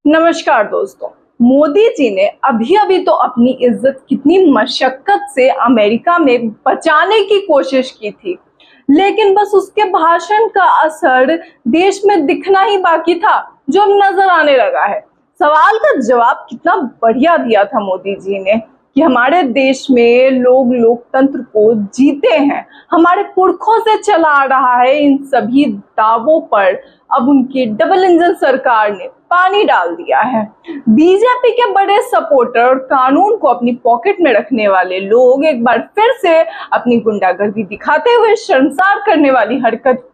नमस्कार दोस्तों। मोदी जी ने अभी अभी तो अपनी इज्जत कितनी मशक्कत से अमेरिका में बचाने की कोशिश की थी, लेकिन बस उसके भाषण का असर देश में दिखना ही बाकी था, जो अब नजर आने लगा है। सवाल का जवाब कितना बढ़िया दिया था मोदी जी ने कि हमारे देश में लोग लोकतंत्र को जीते हैं, हमारे पुरखों से चला आ रहा है। इन सभी दावों पर अब उनकी डबल इंजन सरकार ने पानी डाल दिया है। बीजेपी के बड़े सपोर्टर और कानून को अपनी पॉकेट में रखने वाले लोग एक बार फिर से अपनी गुंडागर्दी दिखाते हुए शर्मसार करने वाली हरकत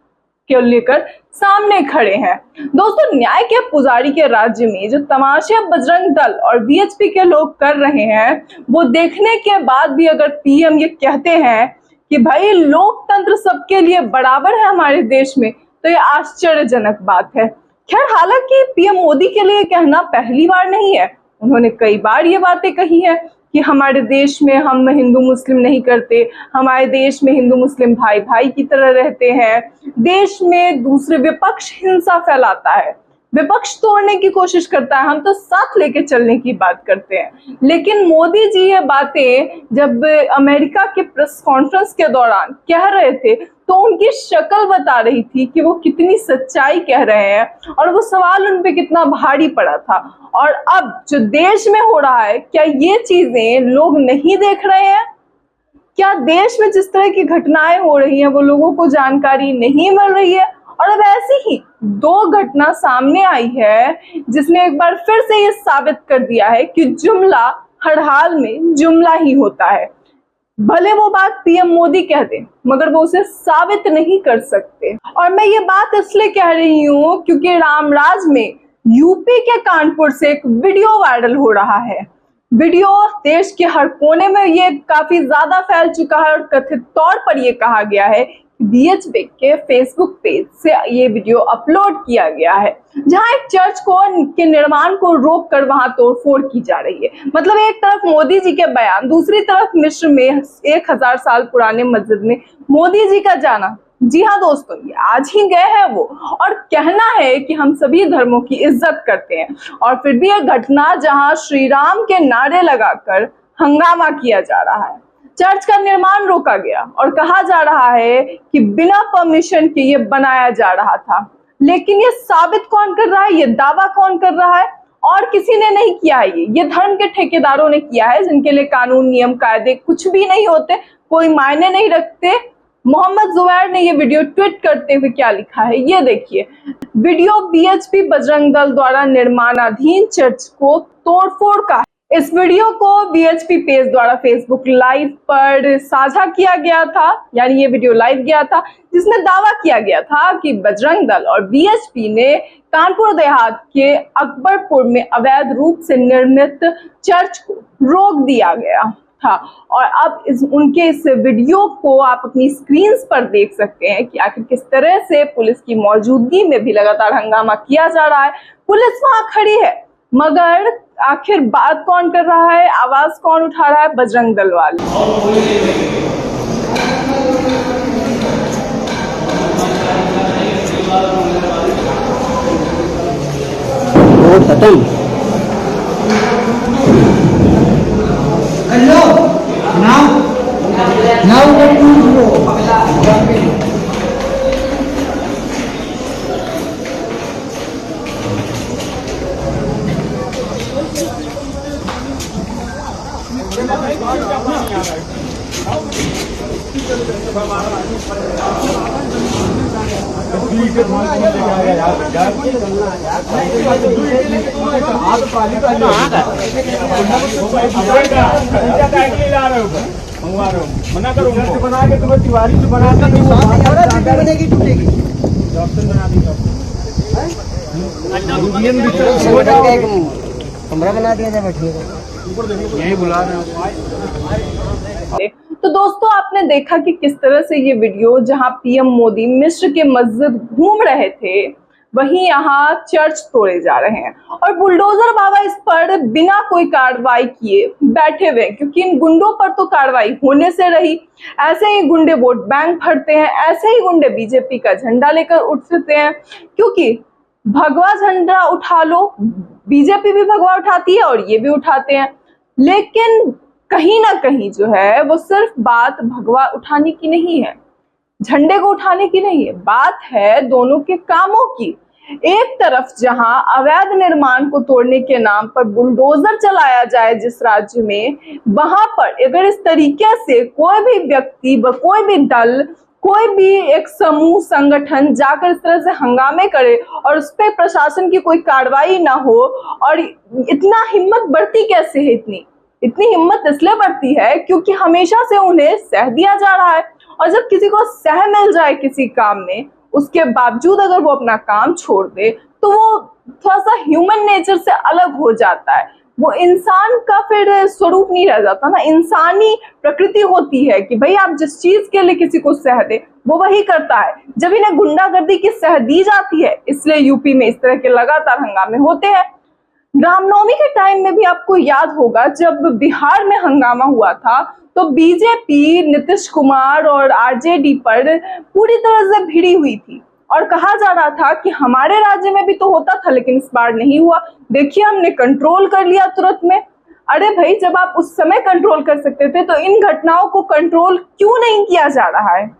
को लेकर सामने खड़े हैं। दोस्तों, न्याय के पुजारी के राज्य में जो तमाशे बजरंग दल और बीएचपी के लोग कर रहे हैं, वो देखने के बाद भी अगर पीएम ये कहते हैं कि भाई लोकतंत्र सबके लिए बराबर है हमारे देश में, तो ये आश्चर्यजनक बात है। खैर, हालांकि पीएम मोदी के लिए कहना पहली बार नहीं है। उन्होंने कई बार ये बातें कही है कि हमारे देश में हम हिंदू मुस्लिम नहीं करते, हमारे देश में हिंदू मुस्लिम भाई भाई की तरह रहते हैं, देश में दूसरे विपक्ष हिंसा फैलाता है, विपक्ष तोड़ने की कोशिश करता है, हम तो साथ लेके चलने की बात करते हैं। लेकिन मोदी जी ये बातें जब अमेरिका के प्रेस कॉन्फ्रेंस के दौरान कह रहे थे, तो उनकी शक्ल बता रही थी कि वो कितनी सच्चाई कह रहे हैं और वो सवाल उन पे कितना भारी पड़ा था। और अब जो देश में हो रहा है, क्या ये चीजें लोग नहीं देख रहे हैं? क्या देश में जिस तरह की घटनाएं हो रही हैं वो लोगों को जानकारी नहीं मिल रही है? और अब ऐसी ही दो घटना सामने आई है जिसने एक बार फिर से ये साबित कर दिया है कि जुमला हर हाल में जुमला ही होता है। भले वो बात पीएम मोदी कह दें, मगर वो उसे साबित नहीं कर सकते। और मैं ये बात इसलिए कह रही हूँ क्योंकि रामराज में यूपी के कानपुर से एक वीडियो वायरल हो रहा है। वीडियो देश के हर कोने में ये काफी ज्यादा फैल चुका है और कथित तौर पर यह कहा गया है बीएचपी के फेसबुक पेज से ये वीडियो अपलोड किया गया है, जहां एक चर्च के निर्माण को रोक कर वहां तोड़फोड़ की जा रही है। मतलब एक तरफ मोदी जी के बयान, दूसरी तरफ मिस्र में 1000 साल पुराने मस्जिद में मोदी जी का जाना। जी हाँ दोस्तों, ये आज ही गए हैं वो, और कहना है कि हम सभी धर्मों की इज्जत करते हैं, और फिर भी एक घटना जहां श्री राम के नारे लगाकर हंगामा किया जा रहा है। चर्च का निर्माण रोका गया और कहा जा रहा है कि बिना परमिशन के ये बनाया जा रहा था। लेकिन ये साबित कौन कर रहा है, ये दावा कौन कर रहा है? और किसी ने नहीं किया है। ये धर्म के ठेकेदारों ने किया है, जिनके लिए कानून नियम कायदे कुछ भी नहीं होते, कोई मायने नहीं रखते। मोहम्मद जुबैर ने ये वीडियो ट्वीट करते हुए क्या लिखा है, ये देखिए। वीडियो बीएचपी बजरंग दल द्वारा निर्माणाधीन चर्च को तोड़फोड़ का। इस वीडियो को बीएचपी पेज द्वारा फेसबुक लाइव पर साझा किया गया था, यानी ये वीडियो लाइव गया था, जिसमें दावा किया गया था कि बजरंग दल और बीएचपी ने कानपुर देहात के अकबरपुर में अवैध रूप से निर्मित चर्च को रोक दिया गया था। और अब उनके इस वीडियो को आप अपनी स्क्रीन पर देख सकते हैं कि आखिर किस तरह से पुलिस की मौजूदगी में भी लगातार हंगामा किया जा रहा है। पुलिस वहां खड़ी है, मगर आखिर बात कौन कर रहा है, आवाज कौन उठा रहा है? बजरंग दल वाले। मना करो उनको बना के, तुम्हें तिवारी से बना के बनेगी, टूटेगी। कमरा बना दिया जाए, बैठिएगा, यही बुला रहे हैं। तो दोस्तों, आपने देखा कि किस तरह से ये वीडियो, जहां पीएम मोदी मिस्र के मस्जिद घूम रहे थे, वहीं यहाँ चर्च तोड़े जा रहे हैं और बुलडोजर बाबा इस पर बिना कोई कार्रवाई किए बैठे हुए, क्योंकि इन गुंडों पर तो कार्रवाई होने से रही। ऐसे ही गुंडे वोट बैंक भरते हैं, ऐसे ही गुंडे बीजेपी का झंडा लेकर उठते हैं, क्योंकि भगवा झंडा उठा लो, बीजेपी भी भगवा उठाती है और ये भी उठाते हैं, लेकिन कहीं ना कहीं जो है वो सिर्फ बात भगवा उठाने की नहीं है, झंडे को उठाने की नहीं है, बात है दोनों के कामों की। एक तरफ जहां अवैध निर्माण को तोड़ने के नाम पर बुलडोजर चलाया जाए जिस राज्य में, वहां पर अगर इस तरीके से कोई भी व्यक्ति, कोई भी दल, कोई भी एक समूह संगठन जाकर इस तरह से हंगामे करे और उस पर प्रशासन की कोई कार्रवाई ना हो, और इतना हिम्मत बढ़ती कैसे है? इतनी हिम्मत इसलिए बढ़ती है क्योंकि हमेशा से उन्हें सह दिया जा रहा है, और जब किसी को सह मिल जाए किसी काम में, उसके बावजूद अगर वो अपना काम छोड़ दे तो वो थोड़ा सा ह्यूमन नेचर से अलग हो जाता है, वो इंसान का फिर स्वरूप नहीं रह जाता ना। इंसानी प्रकृति होती है कि भाई आप जिस चीज के लिए किसी को सह दे वो वही करता है। जब इन्हें गुंडागर्दी की सह दी जाती है, इसलिए यूपी में इस तरह के लगातार हंगामे होते हैं। रामनवमी के टाइम में भी आपको याद होगा जब बिहार में हंगामा हुआ था तो बीजेपी नीतीश कुमार और आरजेडी पर पूरी तरह से भिड़ी हुई थी और कहा जा रहा था कि हमारे राज्य में भी तो होता था लेकिन इस बार नहीं हुआ, देखिए हमने कंट्रोल कर लिया तुरंत में। अरे भाई, जब आप उस समय कंट्रोल कर सकते थे तो इन घटनाओं को कंट्रोल क्यों नहीं किया जा रहा है?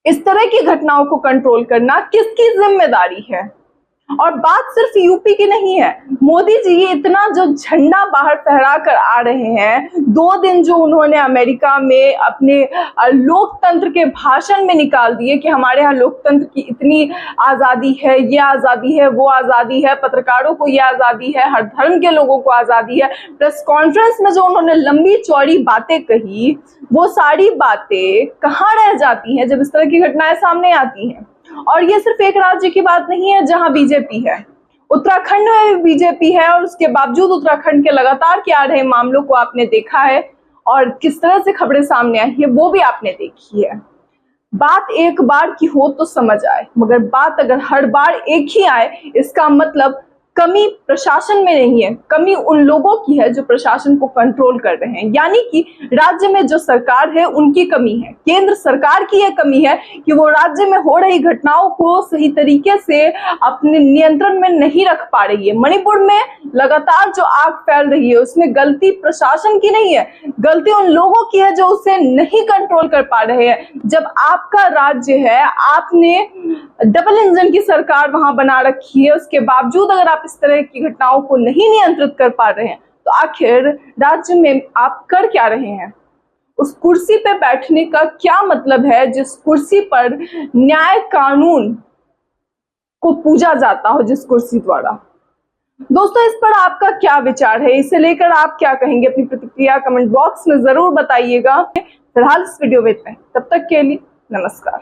इस तरह की घटनाओं को कंट्रोल करना किसकी जिम्मेदारी है? और बात सिर्फ यूपी की नहीं है, मोदी जी इतना जो झंडा बाहर फहरा कर आ रहे हैं, 2 दिन जो उन्होंने अमेरिका में अपने लोकतंत्र के भाषण में निकाल दिए कि हमारे यहाँ लोकतंत्र की इतनी आज़ादी है, ये आज़ादी है, वो आज़ादी है, पत्रकारों को ये आज़ादी है, हर धर्म के लोगों को आज़ादी है। प्रेस कॉन्फ्रेंस में जो उन्होंने लंबी चौड़ी बातें कही, वो सारी बातें कहाँ रह जाती हैं जब इस तरह की घटनाएं सामने आती हैं? और ये सिर्फ एक राज्य की बात नहीं है जहां बीजेपी है, उत्तराखंड में भी बीजेपी है और उसके बावजूद उत्तराखंड के लगातार के आ रहे मामलों को आपने देखा है और किस तरह से खबरें सामने आई है वो भी आपने देखी है। बात एक बार की हो तो समझ आए, मगर बात अगर हर बार एक ही आए, इसका मतलब कमी प्रशासन में नहीं है, कमी उन लोगों की है जो प्रशासन को कंट्रोल कर रहे हैं। यानी कि राज्य में जो सरकार है उनकी कमी है, केंद्र सरकार की यह कमी है कि वो राज्य में हो रही घटनाओं को सही तरीके से अपने नियंत्रण में नहीं रख पा रही है। मणिपुर में लगातार जो आग फैल रही है उसमें गलती प्रशासन की नहीं है, गलती उन लोगों की है जो उसे नहीं कंट्रोल कर पा रहे हैं। जब आपका राज्य है, आपने डबल इंजन की सरकार वहां बना रखी है, उसके बावजूद अगर आप इस तरह की घटनाओं को नहीं नियंत्रित कर पा रहे हैं तो आखिर राज्य में आप कर क्या रहे हैं? उस कुर्सी पे बैठने का क्या मतलब है जिस कुर्सी पर न्याय कानून को पूजा जाता हो, जिस कुर्सी द्वारा? दोस्तों, इस पर आपका क्या विचार है? इसे लेकर आप क्या कहेंगे? अपनी प्रतिक्रिया कमेंट बॉक्स में जरूर बताइएगा। फिलहाल इस वीडियो में इतना ही, तब तक के लिए नमस्कार।